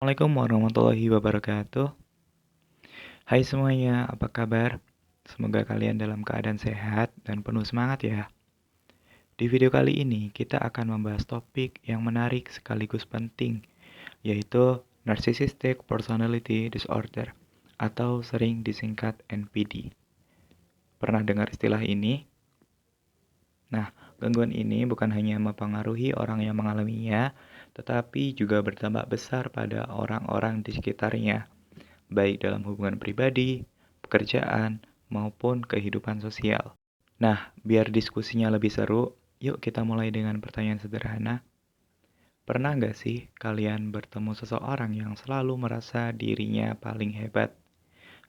Assalamualaikum warahmatullahi wabarakatuh. Hai semuanya, apa kabar? Semoga kalian dalam keadaan sehat dan penuh semangat ya. Di video kali ini kita akan membahas topik yang menarik sekaligus penting, yaitu Narcissistic Personality Disorder atau sering disingkat NPD. Pernah dengar istilah ini? Nah, gangguan ini bukan hanya mempengaruhi orang yang mengalaminya, tetapi juga berdampak besar pada orang-orang di sekitarnya, baik dalam hubungan pribadi, pekerjaan, maupun kehidupan sosial. Nah, biar diskusinya lebih seru, yuk kita mulai dengan pertanyaan sederhana. Pernah nggak sih kalian bertemu seseorang yang selalu merasa dirinya paling hebat?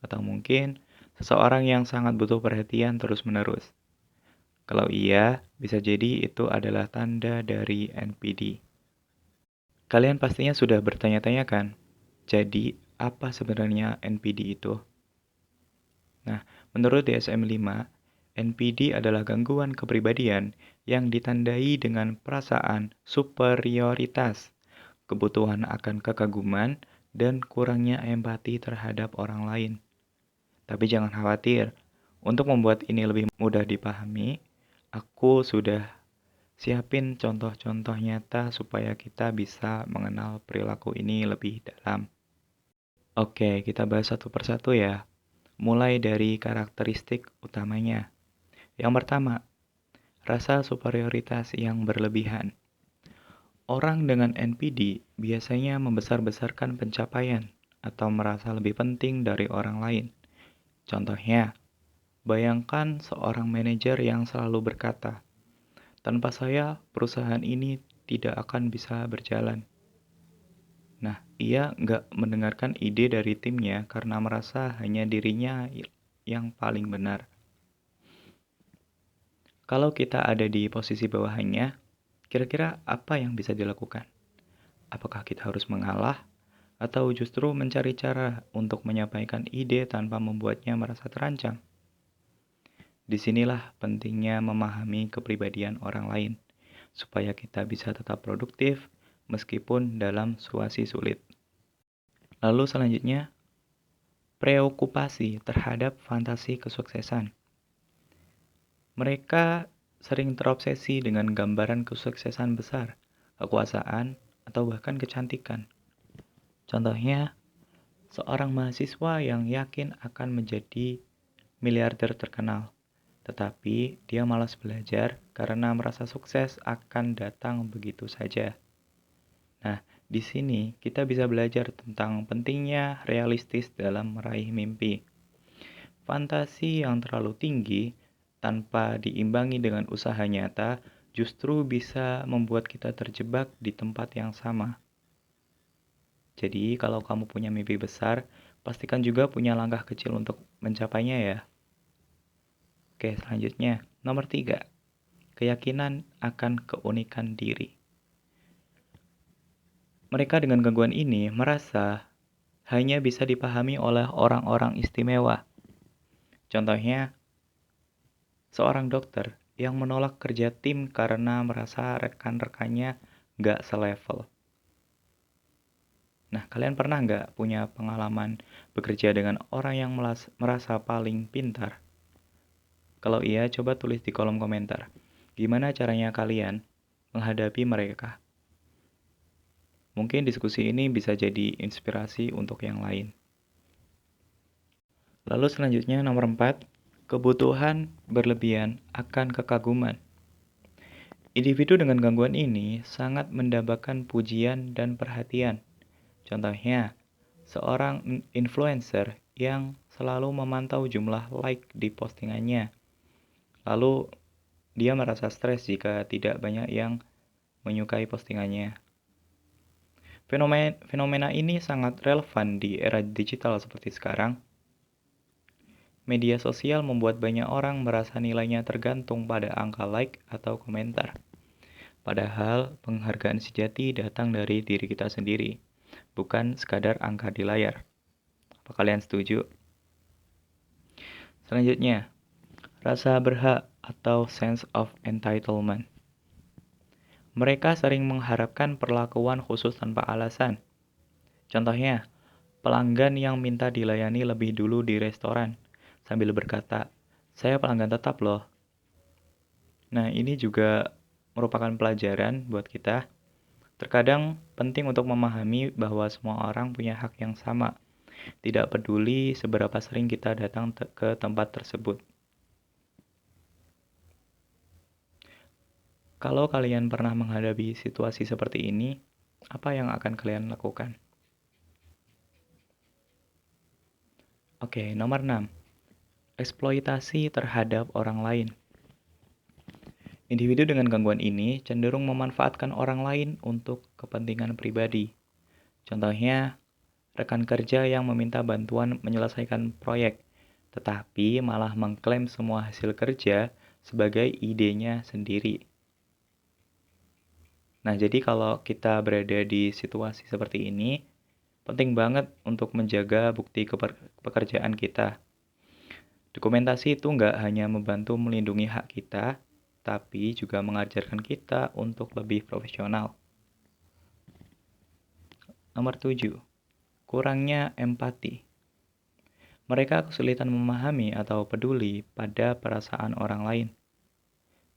Atau mungkin seseorang yang sangat butuh perhatian terus-menerus? Kalau iya, bisa jadi itu adalah tanda dari NPD. Kalian pastinya sudah bertanya-tanya kan? Jadi, apa sebenarnya NPD itu? Nah, menurut DSM-5, NPD adalah gangguan kepribadian yang ditandai dengan perasaan superioritas, kebutuhan akan kekaguman, dan kurangnya empati terhadap orang lain. Tapi jangan khawatir, untuk membuat ini lebih mudah dipahami, aku sudah siapin contoh-contoh nyata supaya kita bisa mengenal perilaku ini lebih dalam. Oke, kita bahas satu persatu ya. Mulai dari karakteristik utamanya. Yang pertama, rasa superioritas yang berlebihan. Orang dengan NPD biasanya membesar-besarkan pencapaian atau merasa lebih penting dari orang lain. Contohnya, bayangkan seorang manajer yang selalu berkata, "Tanpa saya, perusahaan ini tidak akan bisa berjalan." Nah, ia nggak mendengarkan ide dari timnya karena merasa hanya dirinya yang paling benar. Kalau kita ada di posisi bawahannya, kira-kira apa yang bisa dilakukan? Apakah kita harus mengalah atau justru mencari cara untuk menyampaikan ide tanpa membuatnya merasa terancam? Disinilah pentingnya memahami kepribadian orang lain, supaya kita bisa tetap produktif meskipun dalam situasi sulit. Lalu selanjutnya, preokupasi terhadap fantasi kesuksesan. Mereka sering terobsesi dengan gambaran kesuksesan besar, kekuasaan, atau bahkan kecantikan. Contohnya, seorang mahasiswa yang yakin akan menjadi miliarder terkenal, tetapi dia malas belajar karena merasa sukses akan datang begitu saja. Nah, di sini kita bisa belajar tentang pentingnya realistis dalam meraih mimpi. Fantasi yang terlalu tinggi tanpa diimbangi dengan usaha nyata justru bisa membuat kita terjebak di tempat yang sama. Jadi, kalau kamu punya mimpi besar, pastikan juga punya langkah kecil untuk mencapainya ya. Oke, selanjutnya. Nomor 3. Keyakinan akan keunikan diri. Mereka dengan gangguan ini merasa hanya bisa dipahami oleh orang-orang istimewa. Contohnya, seorang dokter yang menolak kerja tim karena merasa rekan-rekannya nggak selevel. Nah, kalian pernah nggak punya pengalaman bekerja dengan orang yang merasa paling pintar? Kalau iya, coba tulis di kolom komentar. Gimana caranya kalian menghadapi mereka? Mungkin diskusi ini bisa jadi inspirasi untuk yang lain. Lalu selanjutnya nomor 4, kebutuhan berlebihan akan kekaguman. Individu dengan gangguan ini sangat mendambakan pujian dan perhatian. Contohnya, seorang influencer yang selalu memantau jumlah like di postingannya. Lalu, dia merasa stres jika tidak banyak yang menyukai postingannya. Fenomena ini sangat relevan di era digital seperti sekarang. Media sosial membuat banyak orang merasa nilainya tergantung pada angka like atau komentar. Padahal penghargaan sejati datang dari diri kita sendiri, bukan sekadar angka di layar. Apa kalian setuju? Selanjutnya, rasa berhak atau sense of entitlement. Mereka sering mengharapkan perlakuan khusus tanpa alasan. Contohnya, pelanggan yang minta dilayani lebih dulu di restoran sambil berkata, "Saya pelanggan tetap loh." Nah, ini juga merupakan pelajaran buat kita. Terkadang penting untuk memahami bahwa semua orang punya hak yang sama, tidak peduli seberapa sering kita datang ke tempat tersebut. Kalau kalian pernah menghadapi situasi seperti ini, apa yang akan kalian lakukan? Oke, nomor 6. Eksploitasi terhadap orang lain. Individu dengan gangguan ini cenderung memanfaatkan orang lain untuk kepentingan pribadi. Contohnya, rekan kerja yang meminta bantuan menyelesaikan proyek, tetapi malah mengklaim semua hasil kerja sebagai idenya sendiri. Nah, jadi kalau kita berada di situasi seperti ini, penting banget untuk menjaga bukti pekerjaan kita. Dokumentasi itu nggak hanya membantu melindungi hak kita, tapi juga mengajarkan kita untuk lebih profesional. Nomor 7. Kurangnya empati. Mereka kesulitan memahami atau peduli pada perasaan orang lain.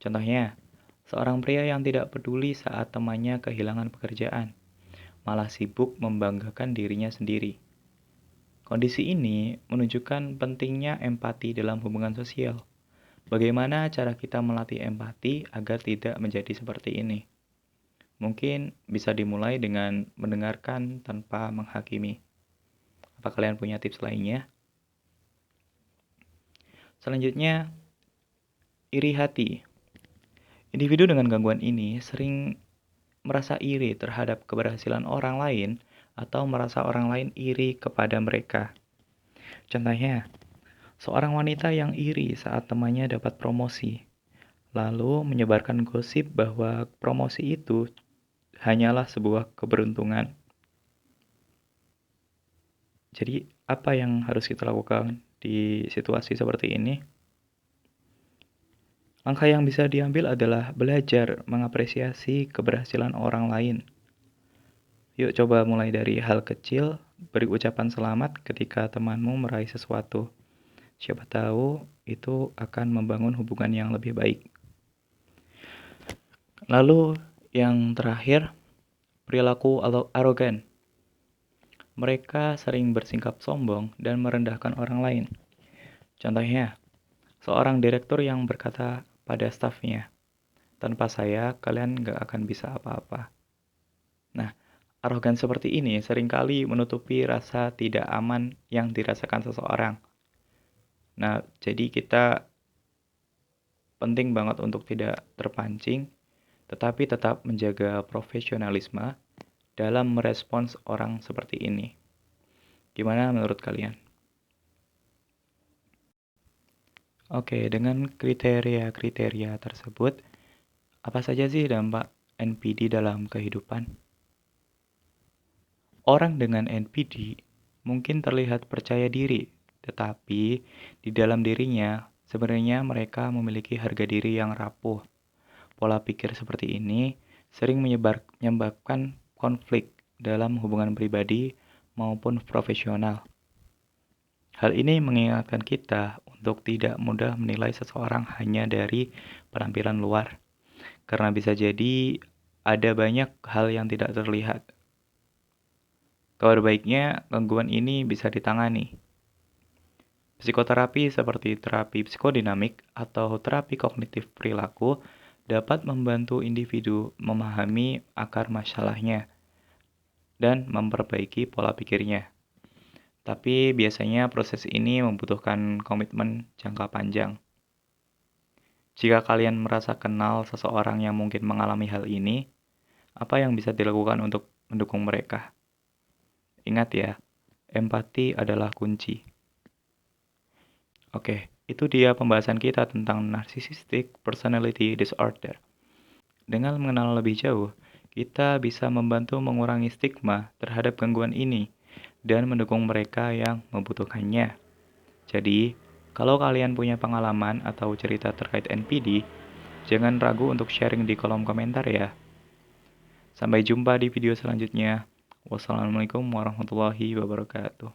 Contohnya, seorang pria yang tidak peduli saat temannya kehilangan pekerjaan, malah sibuk membanggakan dirinya sendiri. Kondisi ini menunjukkan pentingnya empati dalam hubungan sosial. Bagaimana cara kita melatih empati agar tidak menjadi seperti ini? Mungkin bisa dimulai dengan mendengarkan tanpa menghakimi. Apa kalian punya tips lainnya? Selanjutnya, iri hati. Individu dengan gangguan ini sering merasa iri terhadap keberhasilan orang lain atau merasa orang lain iri kepada mereka. Contohnya, seorang wanita yang iri saat temannya dapat promosi, lalu menyebarkan gosip bahwa promosi itu hanyalah sebuah keberuntungan. Jadi, apa yang harus kita lakukan di situasi seperti ini? Langkah yang bisa diambil adalah belajar mengapresiasi keberhasilan orang lain. Yuk coba mulai dari hal kecil, beri ucapan selamat ketika temanmu meraih sesuatu. Siapa tahu itu akan membangun hubungan yang lebih baik. Lalu yang terakhir, perilaku arogan. Mereka sering bersikap sombong dan merendahkan orang lain. Contohnya, seorang direktur yang berkata pada stafnya, "Tanpa saya, kalian nggak akan bisa apa-apa." Nah, arogan seperti ini seringkali menutupi rasa tidak aman yang dirasakan seseorang. Nah, jadi kita penting banget untuk tidak terpancing, tetapi tetap menjaga profesionalisme dalam merespons orang seperti ini. Gimana menurut kalian? Oke, dengan kriteria-kriteria tersebut, apa saja sih dampak NPD dalam kehidupan? Orang dengan NPD mungkin terlihat percaya diri, tetapi di dalam dirinya sebenarnya mereka memiliki harga diri yang rapuh. Pola pikir seperti ini sering menyebabkan konflik dalam hubungan pribadi maupun profesional. Hal ini mengingatkan kita untuk tidak mudah menilai seseorang hanya dari penampilan luar, karena bisa jadi ada banyak hal yang tidak terlihat. Kabar baiknya, gangguan ini bisa ditangani. Psikoterapi seperti terapi psikodinamik atau terapi kognitif perilaku dapat membantu individu memahami akar masalahnya dan memperbaiki pola pikirnya. Tapi biasanya proses ini membutuhkan komitmen jangka panjang. Jika kalian merasa kenal seseorang yang mungkin mengalami hal ini, apa yang bisa dilakukan untuk mendukung mereka? Ingat ya, empati adalah kunci. Oke, itu dia pembahasan kita tentang narcissistic personality disorder. Dengan mengenal lebih jauh, kita bisa membantu mengurangi stigma terhadap gangguan ini dan mendukung mereka yang membutuhkannya. Jadi, kalau kalian punya pengalaman atau cerita terkait NPD, jangan ragu untuk sharing di kolom komentar ya. Sampai jumpa di video selanjutnya. Wassalamualaikum warahmatullahi wabarakatuh.